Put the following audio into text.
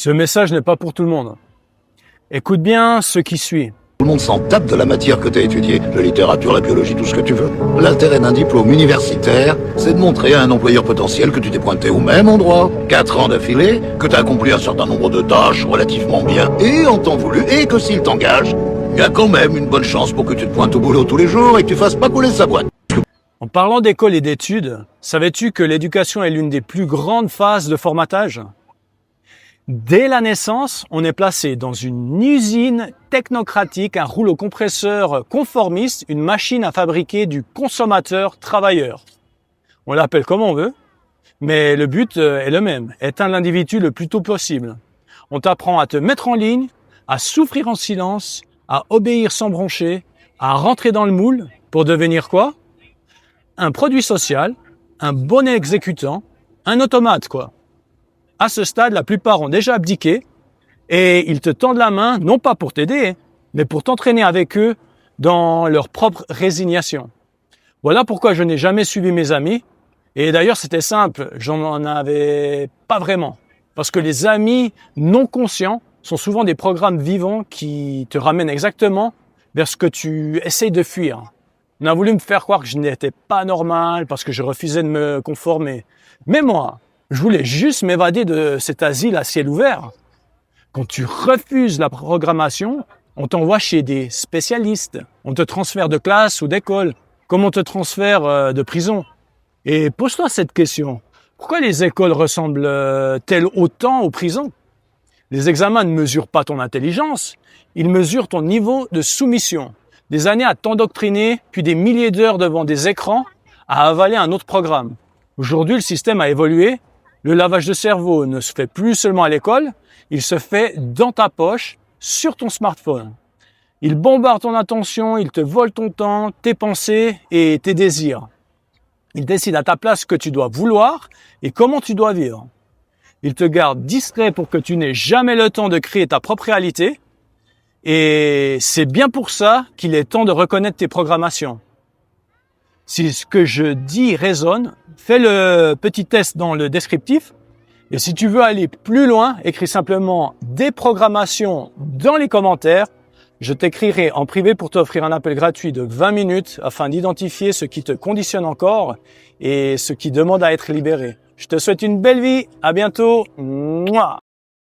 Ce message n'est pas pour tout le monde. Écoute bien ce qui suit. Tout le monde s'en tape de la matière que tu as étudiée, la littérature, la biologie, tout ce que tu veux. L'intérêt d'un diplôme universitaire, c'est de montrer à un employeur potentiel que tu t'es pointé au même endroit, 4 ans d'affilée, que tu as accompli un certain nombre de tâches relativement bien, et en temps voulu, et que s'il t'engage, il y a quand même une bonne chance pour que tu te pointes au boulot tous les jours et que tu fasses pas couler sa boîte. En parlant d'école et d'études, savais-tu que l'éducation est l'une des plus grandes phases de formatage ? Dès la naissance, on est placé dans une usine technocratique, un rouleau compresseur conformiste, une machine à fabriquer du consommateur-travailleur. On l'appelle comme on veut, mais le but est le même, éteindre l'individu le plus tôt possible. On t'apprend à te mettre en ligne, à souffrir en silence, à obéir sans broncher, à rentrer dans le moule pour devenir quoi ? Un produit social, un bon exécutant, un automate quoi. À ce stade, la plupart ont déjà abdiqué et ils te tendent la main, non pas pour t'aider, mais pour t'entraîner avec eux dans leur propre résignation. Voilà pourquoi je n'ai jamais suivi mes amis. Et d'ailleurs, c'était simple, j'en avais pas vraiment. Parce que les amis non conscients sont souvent des programmes vivants qui te ramènent exactement vers ce que tu essayes de fuir. On a voulu me faire croire que je n'étais pas normal parce que je refusais de me conformer. Mais moi, je voulais juste m'évader de cet asile à ciel ouvert. Quand tu refuses la programmation, on t'envoie chez des spécialistes. On te transfère de classe ou d'école, comme on te transfère de prison. Et pose-toi cette question. Pourquoi les écoles ressemblent-elles autant aux prisons ? Les examens ne mesurent pas ton intelligence, ils mesurent ton niveau de soumission. Des années à t'endoctriner, puis des milliers d'heures devant des écrans à avaler un autre programme. Aujourd'hui, le système a évolué. Le lavage de cerveau ne se fait plus seulement à l'école, il se fait dans ta poche, sur ton smartphone. Il bombarde ton attention, il te vole ton temps, tes pensées et tes désirs. Il décide à ta place ce que tu dois vouloir et comment tu dois vivre. Il te garde distrait pour que tu n'aies jamais le temps de créer ta propre réalité. Et c'est bien pour ça qu'il est temps de reconnaître tes programmations. Si ce que je dis résonne, fais le petit test dans le descriptif. Et si tu veux aller plus loin, écris simplement déprogrammation dans les commentaires. Je t'écrirai en privé pour t'offrir un appel gratuit de 20 minutes afin d'identifier ce qui te conditionne encore et ce qui demande à être libéré. Je te souhaite une belle vie. À bientôt. Mouah.